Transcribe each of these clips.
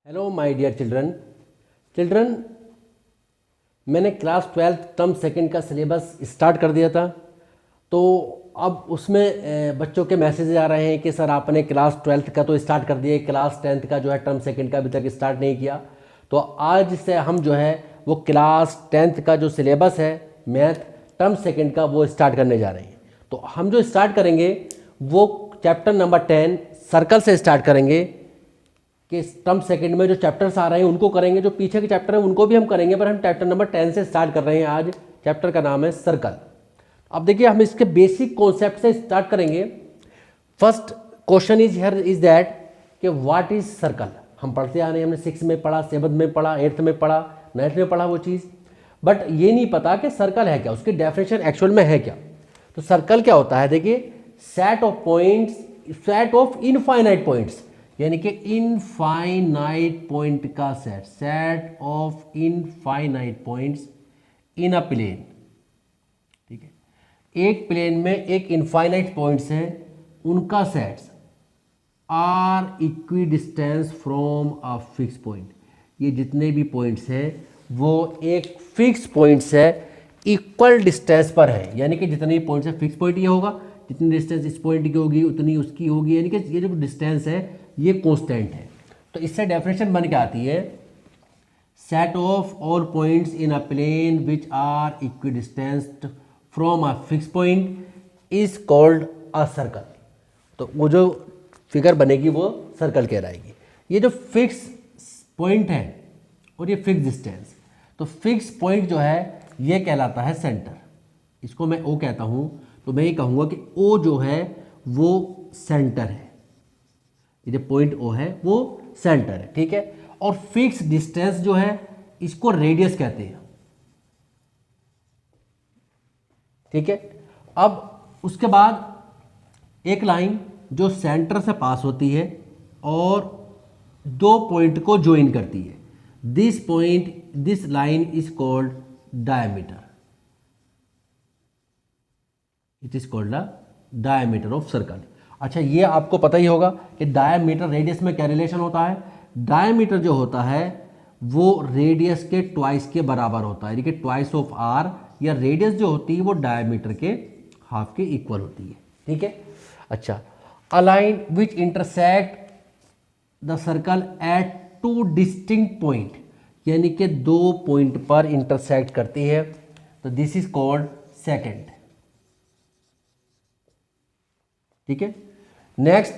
Hello my dear children मैंने class 12 term second का syllabus start कर दिया था। तो अब उसमें बच्चों के मैसेज आ रहे हैं कि सर आपने क्लास 12 का तो स्टार्ट कर दिया, क्लास 10th का जो है टर्म सेकंड का अभी तक स्टार्ट नहीं किया। तो आज से हम जो है वो क्लास 10th का जो सिलेबस है मैथ टर्म सेकंड का वो स्टार्ट करने जा रहे हैं। तो हम जो स्टार्ट करेंगे वो चैप्टर नंबर 10 सर्कल से स्टार्ट करेंगे कि टर्म सेकंड में जो चैप्टर्स आ रहे हैं उनको करेंगे, जो पीछे के चैप्टर हैं उनको भी हम करेंगे, पर हम चैप्टर नंबर 10 से स्टार्ट कर रहे हैं। आज चैप्टर का नाम है सर्कल। अब देखिए हम इसके बेसिक कॉन्सेप्ट से स्टार्ट करेंगे। First question is here is that कि व्हाट इज सर्कल। हम पढ़ते आ रहे हैं, हमने 6 में पढ़ा, 7 में पढ़ा, 8th में पढ़ा, 9th में पढ़ा वो चीज़, बट ये नहीं पता कि सर्कल है क्या, उसकी डेफिनेशन एक्चुअल में है क्या। तो सर्कल क्या होता है, देखिए set of points, set of infinite points, यानी कि इनफाइनाइट पॉइंट का set, set of infinite points in a plane. ठीक है, एक प्लेन में एक इनफाइनाइट पॉइंट्स हैं, उनका sets are equidistance from a fix point. ये जितने भी पॉइंट्स हैं वो एक फिक्स पॉइंट्स है, इक्वल डिस्टेंस पर है, यानी कि जितने भी पॉइंट्स है फिक्स पॉइंट ये होगा, जितनी डिस्टेंस इस पॉइंट की होगी उतनी उसकी होगी, यानी कि ये जो डिस्टेंस है ये कांस्टेंट है। तो इससे डेफिनेशन बन के आती है set of all points in a plane which are equidistant from a fix point is called a circle. तो वो जो फिगर बनेगी वो सर्कल कहलाएगी। ये जो फिक्स पॉइंट है और ये फिक्स डिस्टेंस, तो फिक्स पॉइंट जो है ये कहलाता है सेंटर। इसको मैं ओ कहता हूँ, तो मैं ये कहूँगा कि ओ जो है वो सेंटर है, ये जो पॉइंट ओ है वो सेंटर है। ठीक है, और फिक्स डिस्टेंस जो है इसको रेडियस कहते हैं। ठीक है, अब उसके बाद एक लाइन जो सेंटर से पास होती है और दो पॉइंट को ज्वाइन करती है, this point, this line is called diameter. It is called the diameter of circle. अच्छा, ये आपको पता ही होगा कि डायमीटर रेडियस में क्या रिलेशन होता है। डायमीटर जो होता है वो रेडियस के ट्वाइस के बराबर होता है, यानी कि ट्वाइस ऑफ आर, या रेडियस जो होती है वो डायमीटर के हाफ के इक्वल होती है। ठीक है, अच्छा, a line which intersect the circle eight two distinct point, यानी कि दो पॉइंट पर इंटरसेक्ट करती है, तो दिस इज कॉल्ड सेकेंड। ठीक है, next,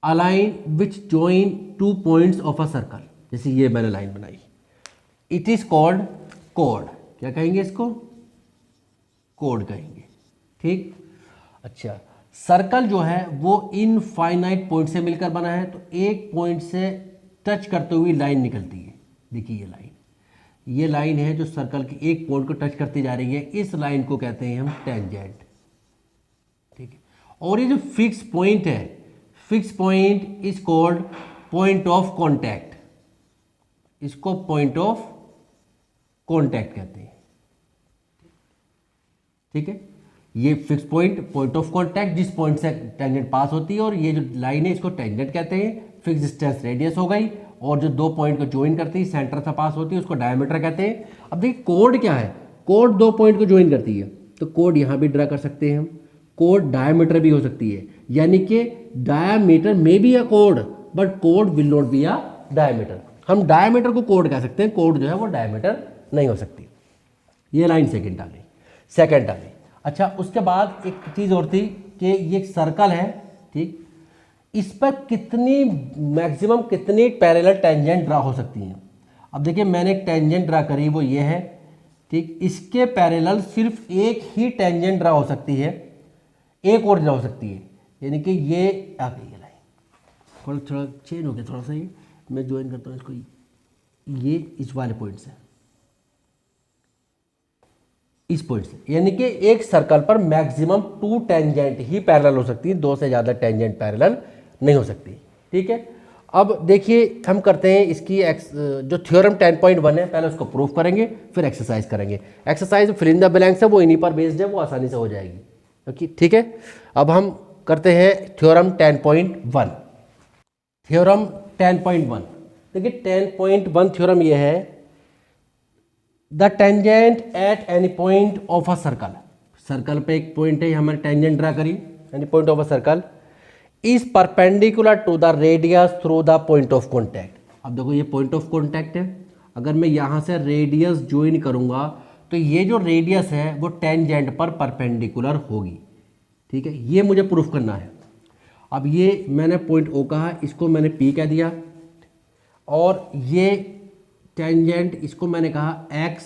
a line which join two points of a circle, जैसे ये मैंने लाइन बनाई, इट इज कॉल्ड कोड। क्या कहेंगे इसको, कोड कहेंगे। ठीक, अच्छा, सर्कल जो है वो इनफाइनाइट पॉइंट से मिलकर बना है, तो एक पॉइंट से टच करते हुए लाइन निकलती है। देखिए ये लाइन, ये लाइन है जो सर्कल की एक पॉइंट को टच करती जा रही है, इस लाइन को कहते हैं हम टेंजेंट। ठीक है, और ये जो फिक्स पॉइंट है, fix point is called point of contact, इसको पॉइंट ऑफ कांटेक्ट कहते हैं। ठीक है, ये fix point, point of contact, जिस पॉइंट से टेंजेंट पास होती है, और ये जो लाइन है इसको टेंजेंट कहते हैं। फिक्स डिस्टेंस रेडियस हो गई, और जो दो पॉइंट को ज्वाइन करती है सेंटर से पास होती है उसको डायमीटर कहते हैं। अब देखिए कोड क्या है, कोड दो पॉइंट को ज्वाइन करती है, तो कोड यहां भी ड्रा कर सकते हैं हम, कोड डायमीटर भी हो सकती है, यानी कि डायमीटर में be a code but code will not be a diameter. हम डायमीटर को कोड कह सकते हैं, कोड जो है वो डायमीटर नहीं हो सकती। ये लाइन सेकंड आ गई, सेकंड आ गई। अच्छा, उसके बाद एक चीज़ और थी कि ये सर्कल है, ठीक, इस पर कितनी मैक्सिमम कितनी पैरेलल टेंजेंट ड्रा हो सकती हैं। अब देखिए मैंने एक टेंजेंट ड्रा करी, वो ये है, ठीक, इसके पैरेलल सिर्फ एक ही टेंजेंट ड्रा हो सकती है, एक और ड्रा हो सकती है, यानी कि ये आ गई ये लाइन, थोड़ा चेंज हो गया थोड़ा सा, ये मैं ज्वाइन करता हूँ इसको, ये इस वाले पॉइंट से, इस पॉइंट से, यानी कि एक सर्कल पर मैक्सिमम 2 टेंजेंट ही पैरेलल हो सकती है, 2 से ज़्यादा टेंजेंट पैरेलल नहीं हो सकती। ठीक है, अब देखिए हम करते हैं इसकी जो थ्योरम 10.1 है, पहले उसको प्रूफ करेंगे फिर एक्सरसाइज करेंगे। Exercise fill in the blanks है, वो इन्हीं पर बेस्ड है, वो आसानी से हो जाएगी। ओके, ठीक है, अब हम करते हैं थ्योरम 10.1। थ्योरम 10.1 देखिए 10.1 थ्योरम ये है, the tangent at any point of a circle, circle पे एक पॉइंट है, हमारे टेंजेंट ड्रा करी, any point of a circle is perpendicular to the radius through the point of contact. अब देखो ये पॉइंट ऑफ कॉन्टैक्ट है, अगर मैं यहाँ से रेडियस ज्वाइन करूँगा तो ये जो रेडियस है वो टेंजेंट पर परपेंडिकुलर होगी, ठीक है, ये मुझे प्रूफ करना है। अब ये मैंने पॉइंट ओ कहा, इसको मैंने पी कह दिया, और ये टेंजेंट इसको मैंने कहा एक्स,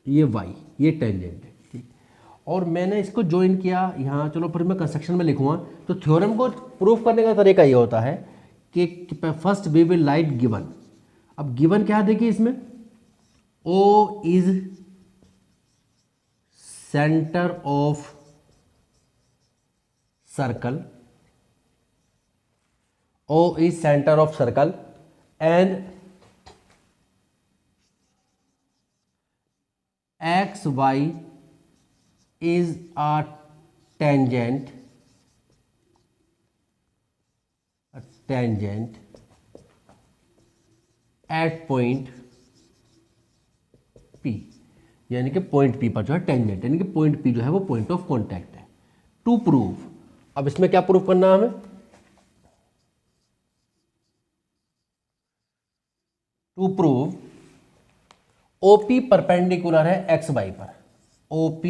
ये वाई, ये टेंजेंट है, ठीक। और मैंने इसको ज्वाइन किया यहाँ, चलो फिर मैं कंस्ट्रक्शन में लिखूँगा। तो थ्योरम को प्रूफ करने का तरीका ये होता है कि first we will write given. अब गिवन क्या देखिए इसमें, O is center of circle, O is center of circle and XY is a tangent at point P, यानी कि पॉइंट P पर जो है टेंजेंट, यानी कि पॉइंट P जो है वो पॉइंट ऑफ कॉन्टैक्ट है। टू प्रूव, अब इसमें क्या प्रूफ करना है हमें, टू प्रूव OP परपेंडिकुलर है एक्स वाई पर, OP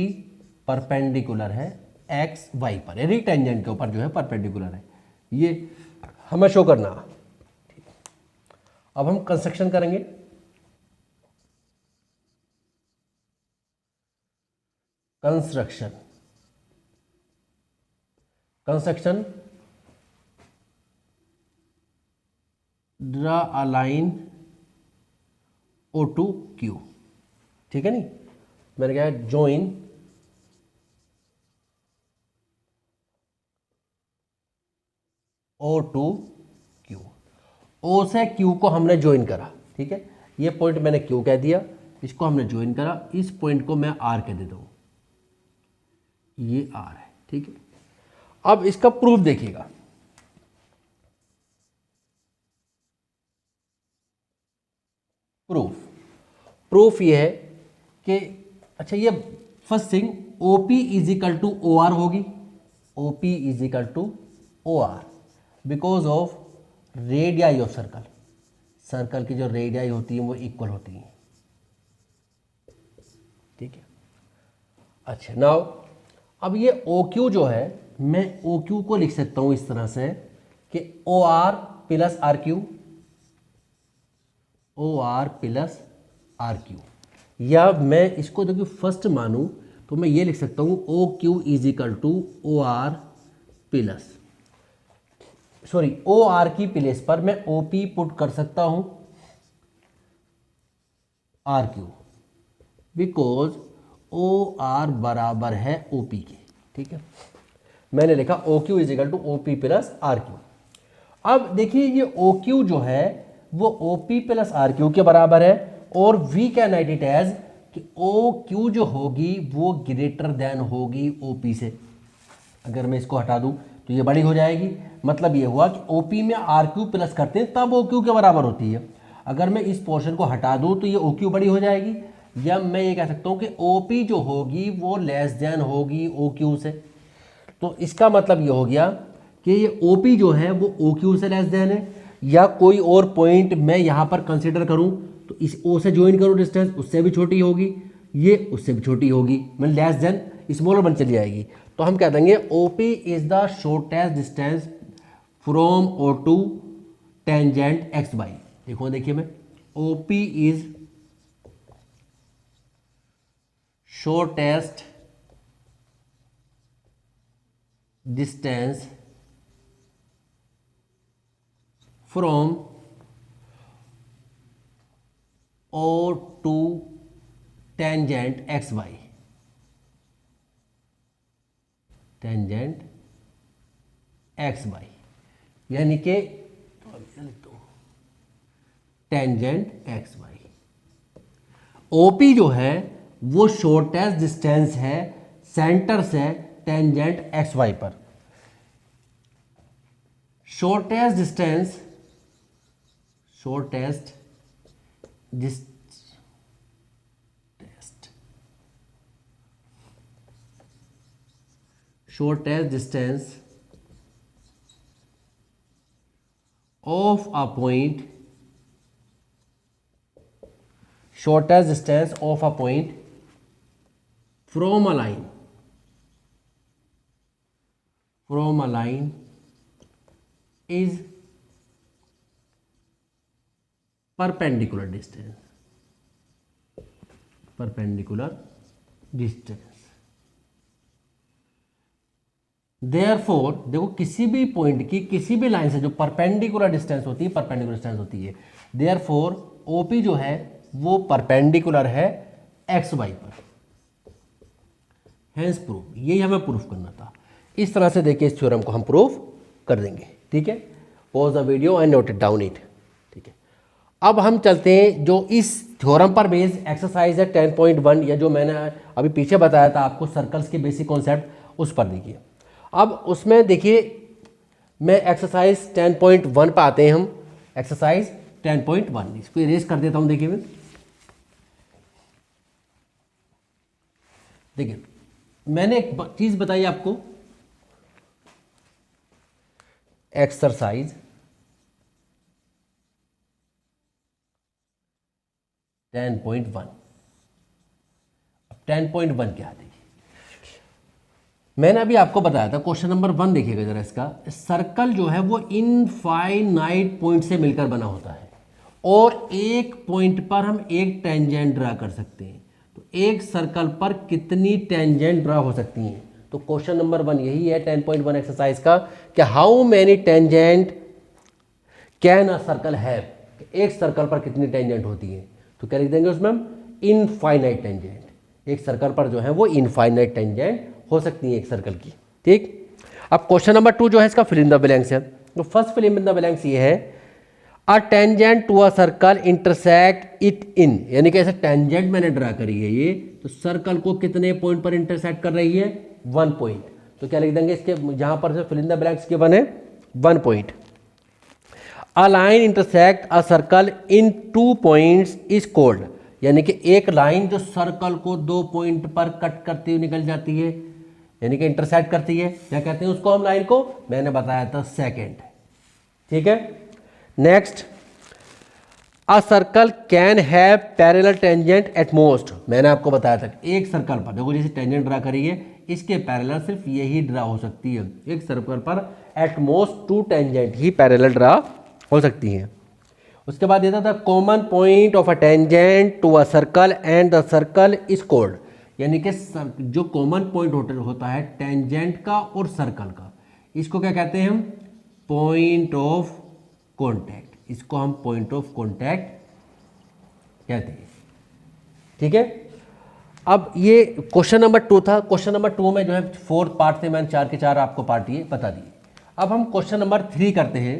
परपेंडिकुलर है एक्स वाई पर, यानी टेंजेंट के ऊपर जो है परपेंडिकुलर है, ये हमें शो करना। अब हम कंस्ट्रक्शन करेंगे। Construction draw a line O to Q, ठीक है नहीं, मैंने कहा join O to Q, O से Q को हमने ज्वाइन करा, ठीक है, ये पॉइंट मैंने Q कह दिया, इसको हमने ज्वाइन करा, इस पॉइंट को मैं R कह देता हूं, ये R है, ठीक है। अब इसका प्रूफ देखिएगा, प्रूफ ये है कि अच्छा, ये first thing OP is equal to OR होगी, OP is equal to OR because of radii of circle, circle की जो रेडियाई होती है वो इक्वल होती है, ठीक है। अच्छा नाउ अब ये OQ जो है, मैं OQ को लिख सकता हूं इस तरह से कि OR plus RQ, OR plus RQ, या मैं इसको देखिए फर्स्ट मानूं तो मैं ये लिख सकता हूं OQ is equal to OR plus, sorry OR की प्लेस पर मैं OP पुट कर सकता हूं RQ, बिकॉज OR बराबर है OP के, ठीक है। मैंने लिखा OQ is equal to OP plus RQ। अब देखिए ये OQ जो है वो OP प्लस RQ के बराबर है, और we can write it as कि OQ जो होगी वो ग्रेटर देन होगी OP से। अगर मैं इसको हटा दूं तो ये बड़ी हो जाएगी, मतलब ये हुआ कि OP में RQ प्लस करते हैं तब OQ के बराबर होती है। अगर मैं इस पोर्शन को हटा दूं तो ये OQ बड़ी हो जाएगी, या मैं ये कह सकता हूं कि OP जो होगी वो लेस देन होगी OQ से। तो इसका मतलब ये हो गया कि ये OP जो है वो OQ से लेस देन है, या कोई और पॉइंट मैं यहाँ पर कंसिडर करूँ तो इस O से ज्वाइन करूँ डिस्टेंस, उससे भी छोटी होगी, ये उससे भी छोटी होगी, मतलब लेस देन स्मॉलर बन चली जाएगी। तो हम कह देंगे OP is the shortest distance from O to tangent x y. देखो देखिए मैं OP is shortest distance from O to tangent x y, tangent x y, यानी कि टेंजेंट एक्स वाई। OP जो है वो शॉर्टेस्ट डिस्टेंस है सेंटर से टेंजेंट एक्स वाई पर। Shortest distance shortest distance of a point from a line is perpendicular distance. Therefore देखो किसी भी पॉइंट की किसी भी लाइन से जो परपेंडिकुलर डिस्टेंस होती है, therefore OP जो है वो परपेंडिकुलर है XY पर। हेंस प्रूफ, यही हमें प्रूफ करना था। इस तरह से देखिए इस थ्योरम को हम प्रूफ कर देंगे। ठीक है, pause the video and note it down it. ठीक है, अब हम चलते हैं जो इस थ्योरम पर बेस्ड एक्सरसाइज है 10.1, या जो मैंने अभी पीछे बताया था आपको सर्कल्स के बेसिक कॉन्सेप्ट, उस पर देखिए। अब उसमें देखिए मैं एक्सरसाइज 10.1 पर आते हैं हम। एक्सरसाइज 10.1 इसको इरेज कर देता हूं। देखिए मैंने एक चीज बताई आपको, एक्सरसाइज 10.1। अब 10.1 क्या है देखिए, मैंने अभी आपको बताया था क्वेश्चन नंबर 1 देखिएगा जरा इसका। सर्कल जो है वो इनफाइनाइट पॉइंट से मिलकर बना होता है और एक पॉइंट पर हम एक टेंजेंट ड्रा कर सकते हैं। तो एक सर्कल पर कितनी टेंजेंट ड्रा हो सकती हैं? तो क्वेश्चन नंबर 1 यही है 10.1 एक्सरसाइज का कि how many tangent can a circle have, एक सर्कल पर कितनी टेंजेंट होती है। तो क्या लिख देंगे उसमें हम, इनफाइनाइट टेंजेंट। एक सर्कल पर जो है वो इनफाइनाइट टेंजेंट हो सकती है एक सर्कल की। ठीक, अब क्वेश्चन नंबर 2 जो है इसका फिल इन द ब्लैंक्स है। तो first fill in the blanks ये है, a tangent to a circle intersect it in, यानी कि ऐसे टेंजेंट मैंने ड्रा करी है ये, तो सर्कल को कितने पॉइंट पर इंटरसेक्ट कर रही है? 1 पॉइंट। तो क्या लिख देंगे इसके, जहां पर से फिल इन द ब्लैंक्स के 1 है 1 point. A line intersect a circle in 2 points is called, यानी कि एक लाइन जो सर्कल को 2 पॉइंट पर कट करती हुई निकल जाती है, यानी कि इंटरसेक्ट करती है, क्या कहते हैं उसको हम लाइन को? मैंने बताया था सेकंड। ठीक है, next, a circle can have parallel tangent at most. मैंने आपको बताया था एक सर्कल पर देखो जैसे टेंजेंट ड्रा करी है, इसके पैरेलल सिर्फ यही ड्रा हो सकती है। एक सर्कल पर एट मोस्ट 2 टेंजेंट ही पैरेलल ड्रा हो सकती हैं। उसके बाद देता था common point of a tangent to a circle and the circle is called, यानी कि जो कॉमन पॉइंट होता है टेंजेंट का और सर्कल का, इसको क्या कहते हैं हम? Point of contact. इसको हम पॉइंट ऑफ कॉन्टैक्ट कहते हैं। ठीक है, अब ये क्वेश्चन नंबर 2 था। क्वेश्चन नंबर 2 में जो है 4 पार्ट थे, मैंने 4 के 4 आपको पार्ट ये बता दिए। अब हम क्वेश्चन नंबर 3 करते हैं।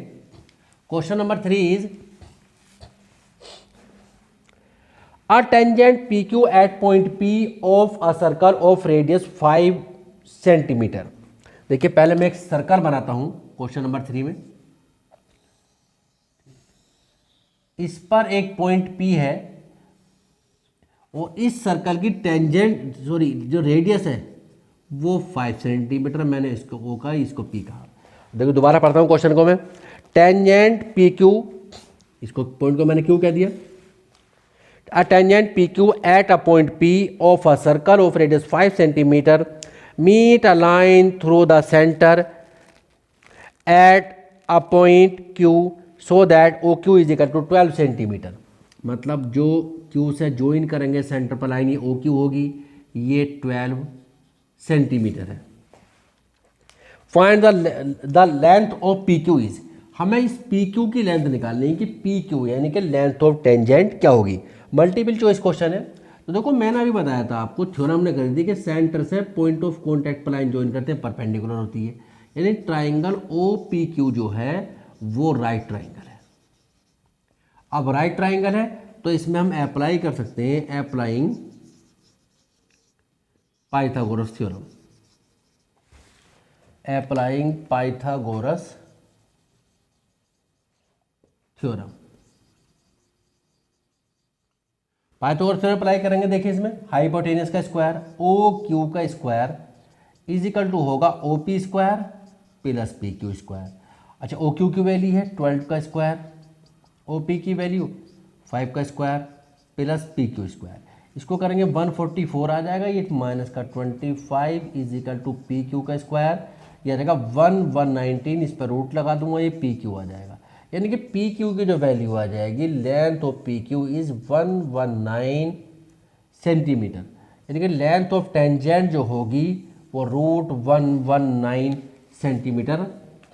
Question number 3 is a tangent PQ at point P of a circle of radius 5 centimetre. देखिए पहले मैं एक सर्कल बनाता हूं क्वेश्चन नंबर 3 में। इस पर एक पॉइंट P है और इस सर्कल की टेंजेंट जो रेडियस है वो 5 सेंटीमीटर। मैंने इसको O कहा, इसको P कहा। देखो दोबारा पढ़ता हूं क्वेश्चन को मैं। टेंजेंट PQ, इसको पॉइंट को मैंने Q कह दिया। A tangent PQ at a point P of a circle of radius 5 centimeter meet a line through the center at a point Q so that OQ is equal to 12 centimetre. मतलब जो Q से join करेंगे centre पर line, ये OQ होगी, ये 12 centimetre है। Find the length of PQ is, हमें इस PQ की लेंथ निकालनी है कि PQ यानी कि लेंथ ऑफ टेंजेंट क्या होगी। मल्टीपल चॉइस क्वेश्चन है। तो देखो मैंने अभी बताया था आपको, थ्योरम ने कर दी कि सेंटर से पॉइंट ऑफ कांटेक्ट पर लाइन ज्वाइन करते हैं परपेंडिकुलर होती है, यानी ट्राइंगल OPQ जो है वो राइट ट्राइंगल है। अब राइट ट्राइंगल है तो इसमें हम अप्लाई कर सकते हैं, applying Pythagoras theorem. Applying Pythagoras theorem, Pythagoras theorem apply करेंगे। देखिए इसमें हाइपोटेनस का स्क्वायर ओ क्यू का स्क्वायर इज इक्वल टू होगा O P square plus P Q square. अच्छा ओ क्यू की वैल्यू है 12 का स्क्वायर, ओ पी की वैल्यू 5 का square plus P Q square. इसको करेंगे 144 आ जाएगा, ये माइनस का 25 is equal to P Q का स्क्वायर, यह रहेगा 119, इस पर रूट लगा दूंगा, ये पी क्यू आ जाएगा। यानी कि पी क्यू की जो वैल्यू आ जाएगी, length of P Q is 119 centimetre. यानी कि लेंथ ऑफ टेंजेंट जो होगी वो रूट 119 सेंटीमीटर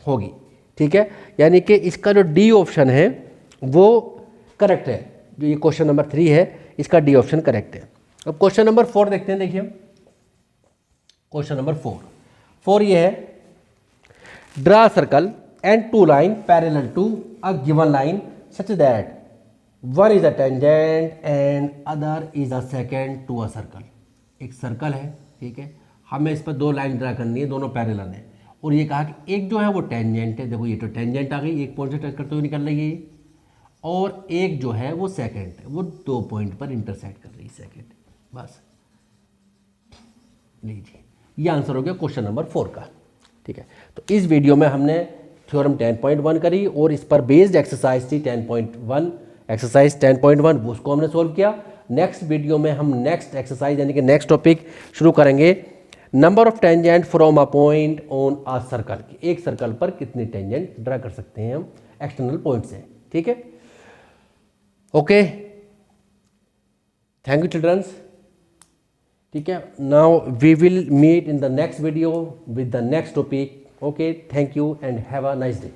होगी। ठीक है, यानी कि इसका जो डी ऑप्शन है वो करेक्ट है। जो ये क्वेश्चन नंबर 3 है इसका डी ऑप्शन करेक्ट है। अब क्वेश्चन नंबर 4 देखते हैं। देखिए क्वेश्चन नंबर 4 ये है, draw circle and two line parallel to a given line such that one is a tangent and other is a secant to a circle. एक circle है, ठीक है, हमें इस पर दो लाइन ड्रा करनी है, दोनों पैरेलल है, और ये कहा कि एक जो है वो टेंजेंट है, देखो ये तो टेंजेंट आ गई, एक पॉइंट से टच करते हुए निकल रही है ये, और एक जो है वो सेकेंड है, वो 2 पॉइंट पर इंटरसेक्ट कर रही है, सेकेंड। बस लीजिए ये आंसर हो गया क्वेश्चन नंबर 4 का। ठीक है, तो इस वीडियो में हमने थ्योरम 10.1 करी और इस पर बेस्ड एक्सरसाइज थी 10.1, एक्सरसाइज 10.1, उसको हमने सोल्व किया। नेक्स्ट वीडियो में हम नेक्स्ट एक्सरसाइज यानी कि नेक्स्ट टॉपिक शुरू करेंगे, number of tangent from a point on a circle. एक सर्कल पर कितने टेंजेंट ड्रा कर सकते हैं हम एक्सटर्नल पॉइंट से। ठीक है, ओके, थैंक यू चिल्ड्रंस। ठीक है, now we will meet in the next video with the next topic. Okay, thank you and have a nice day.